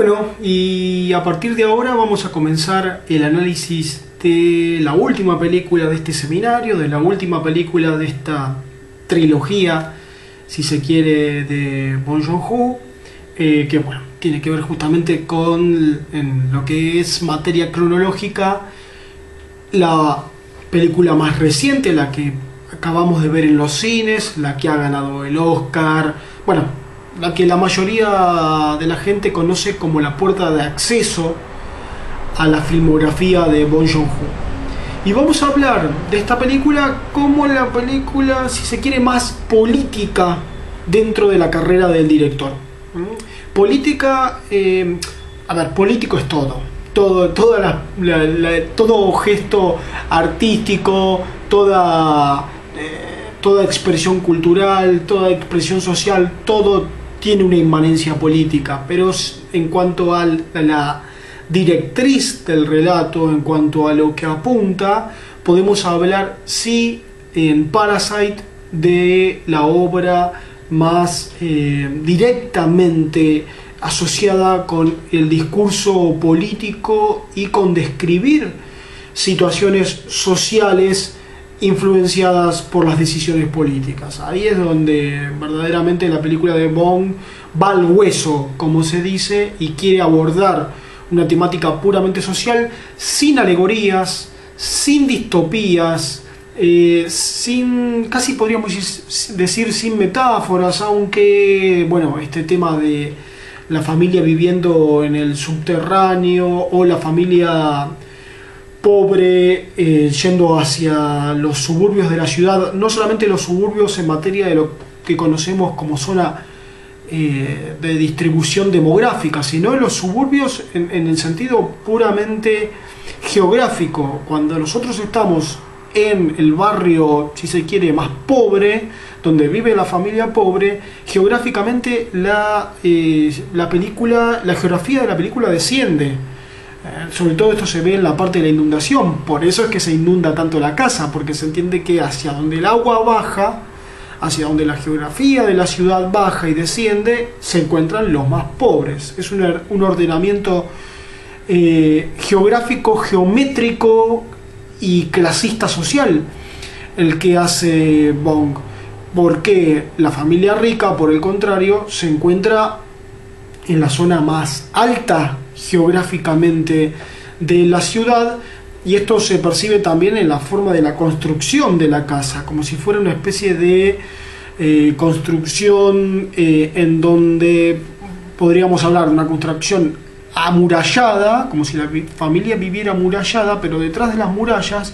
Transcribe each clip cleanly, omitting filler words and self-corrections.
Bueno, y a partir de ahora vamos a comenzar el análisis de la última película de este seminario, de la última película de esta trilogía, si se quiere, de Bong Joon-ho, que bueno, tiene que ver justamente con en lo que es materia cronológica, la película más reciente, la que acabamos de ver en los cines, la que ha ganado el Oscar, bueno, la que la mayoría de la gente conoce como la puerta de acceso a la filmografía de Bong Joon-ho. Y vamos a hablar de esta película como la película, si se quiere, más política dentro de la carrera del director. Política, a ver, político es todo gesto artístico, toda expresión cultural, toda expresión social, todo tiene una inmanencia política, pero en cuanto a la directriz del relato, en cuanto a lo que apunta, podemos hablar sí en Parasite de la obra más directamente asociada con el discurso político y con describir situaciones sociales influenciadas por las decisiones políticas. Ahí es donde verdaderamente la película de Bong va al hueso, como se dice, y quiere abordar una temática puramente social, sin alegorías, sin distopías, sin, casi podríamos decir, sin metáforas, aunque, bueno, este tema de la familia viviendo en el subterráneo o la familia pobre yendo hacia los suburbios de la ciudad, no solamente los suburbios en materia de lo que conocemos como zona de distribución demográfica, sino en los suburbios en el sentido puramente geográfico. Cuando nosotros estamos en el barrio, si se quiere, más pobre, donde vive la familia pobre, geográficamente la geografía de la película desciende. Sobre todo esto se ve en la parte de la inundación, por eso es que se inunda tanto la casa, porque se entiende que hacia donde el agua baja, hacia donde la geografía de la ciudad baja y desciende, se encuentran los más pobres. Es un ordenamiento geográfico, geométrico y clasista social el que hace Bong, porque la familia rica, por el contrario, se encuentra en la zona más alta geográficamente de la ciudad, y esto se percibe también en la forma de la construcción de la casa, como si fuera una especie de construcción en donde podríamos hablar de una construcción amurallada, como si la familia viviera amurallada, pero detrás de las murallas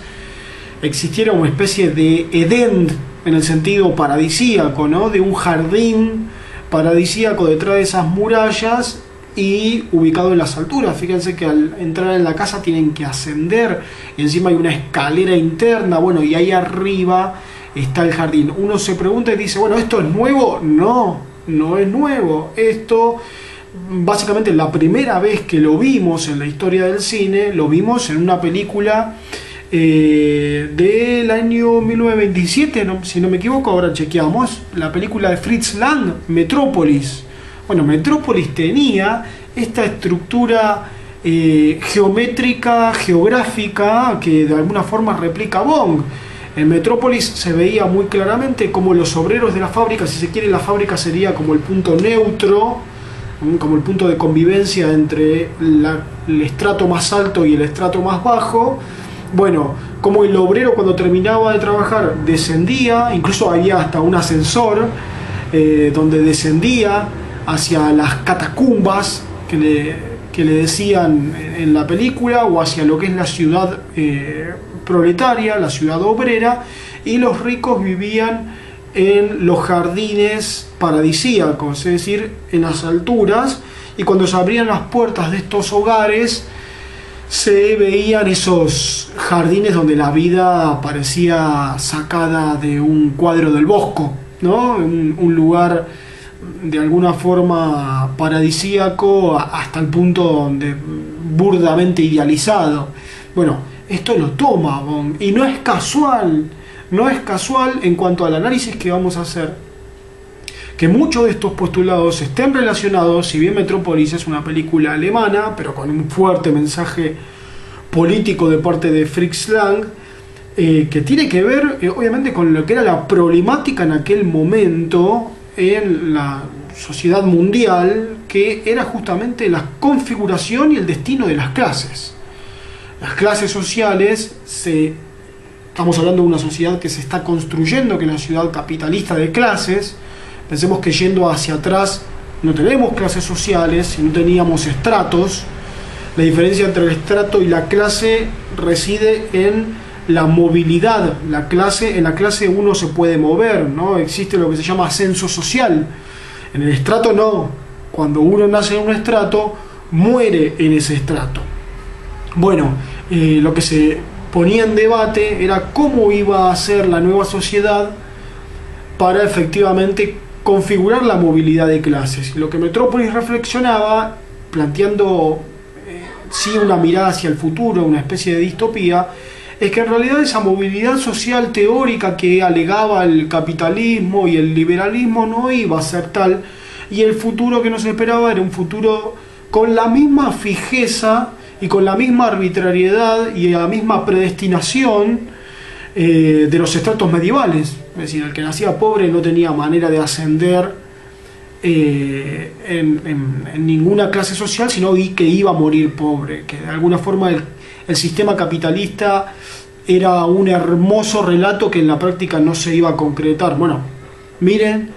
existiera una especie de Edén, en el sentido paradisíaco, ¿no? De un jardín paradisíaco detrás de esas murallas y ubicado en las alturas. Fíjense que al entrar en la casa tienen que ascender, y encima hay una escalera interna, bueno, y ahí arriba está el jardín. Uno se pregunta y dice, bueno, ¿esto es nuevo? No, no es nuevo. Esto, básicamente, la primera vez que lo vimos en la historia del cine, lo vimos en una película del año 1927, ¿no? Si no me equivoco, ahora chequeamos, la película de Fritz Lang, Metrópolis. Bueno, Metrópolis tenía esta estructura geométrica, geográfica, que de alguna forma replica Bong. En Metrópolis se veía muy claramente como los obreros de la fábrica, si se quiere, la fábrica sería como el punto neutro, como el punto de convivencia entre el estrato más alto y el estrato más bajo. Bueno, como el obrero cuando terminaba de trabajar descendía, incluso había hasta un ascensor donde descendía hacia las catacumbas que le decían en la película, o hacia lo que es la ciudad proletaria, la ciudad obrera, y los ricos vivían en los jardines paradisíacos, es decir, en las alturas, y cuando se abrían las puertas de estos hogares se veían esos jardines donde la vida parecía sacada de un cuadro del Bosco, ¿no? Un lugar de alguna forma paradisíaco hasta el punto donde burdamente idealizado. Bueno, esto lo toma Bong, y no es casual en cuanto al análisis que vamos a hacer, que muchos de estos postulados estén relacionados, si bien Metrópolis es una película alemana, pero con un fuerte mensaje político de parte de Fritz Lang, que tiene que ver obviamente con lo que era la problemática en aquel momento en la sociedad mundial, que era justamente la configuración y el destino de las clases. Las clases sociales, estamos hablando de una sociedad que se está construyendo, que es la sociedad capitalista de clases. Pensemos que yendo hacia atrás no tenemos clases sociales, sino teníamos estratos. La diferencia entre el estrato y la clase reside en la movilidad. En la clase uno se puede mover, ¿no? Existe lo que se llama ascenso social. En el estrato no. Cuando uno nace en un estrato, muere en ese estrato. Bueno, lo que se ponía en debate era cómo iba a ser la nueva sociedad para efectivamente configurar la movilidad de clases. Lo que Metrópolis reflexionaba, planteando sí una mirada hacia el futuro, una especie de distopía, es que en realidad esa movilidad social teórica que alegaba el capitalismo y el liberalismo no iba a ser tal, y el futuro que nos esperaba era un futuro con la misma fijeza y con la misma arbitrariedad y la misma predestinación de los estratos medievales. Es decir, el que nacía pobre no tenía manera de ascender en ninguna clase social, sino que iba a morir pobre, que de alguna forma el sistema capitalista era un hermoso relato que en la práctica no se iba a concretar. Bueno, miren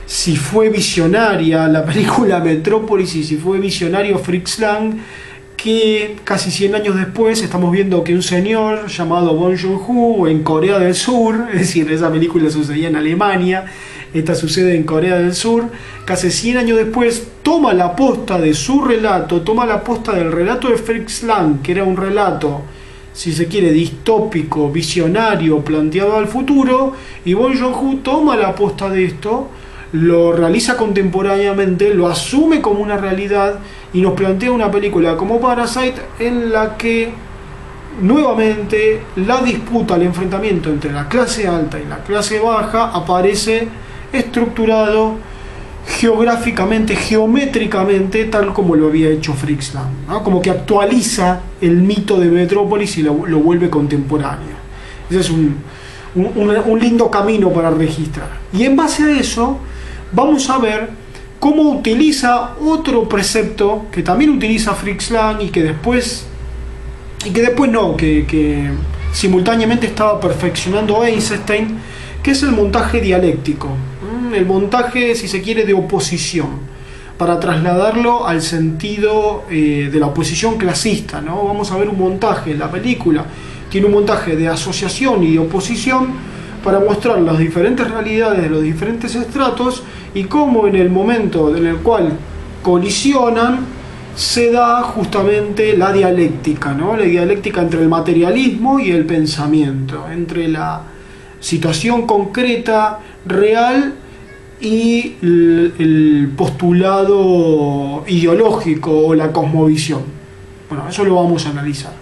si fue visionaria la película Metrópolis y si fue visionario Fritz Lang, que casi 100 años después estamos viendo que un señor llamado Bong Joon-ho en Corea del Sur, es decir, esa película sucedía en Alemania, esta sucede en Corea del Sur, casi 100 años después toma la posta de su relato, toma la posta del relato de Fritz Lang, que era un relato, si se quiere, distópico, visionario, planteado al futuro, y Bong Joon-ho toma la posta de esto, lo realiza contemporáneamente, lo asume como una realidad y nos plantea una película como Parasite en la que nuevamente la disputa, el enfrentamiento entre la clase alta y la clase baja aparece estructurado geográficamente, geométricamente, tal como lo había hecho Fritz Lang, ¿no? Como que actualiza el mito de Metrópolis y lo vuelve contemporáneo. Ese es un lindo camino para registrar. Y en base a eso vamos a ver cómo utiliza otro precepto que también utiliza Fritz Lang y que después simultáneamente estaba perfeccionando Eisenstein, que es el montaje dialéctico, el montaje, si se quiere, de oposición, para trasladarlo al sentido de la oposición clasista, ¿no? Vamos a ver un montaje, la película tiene un montaje de asociación y de oposición para mostrar las diferentes realidades de los diferentes estratos y cómo en el momento en el cual colisionan se da justamente la dialéctica, ¿no? La dialéctica entre el materialismo y el pensamiento, entre la situación concreta, real, y el postulado ideológico o la cosmovisión. Bueno, eso lo vamos a analizar.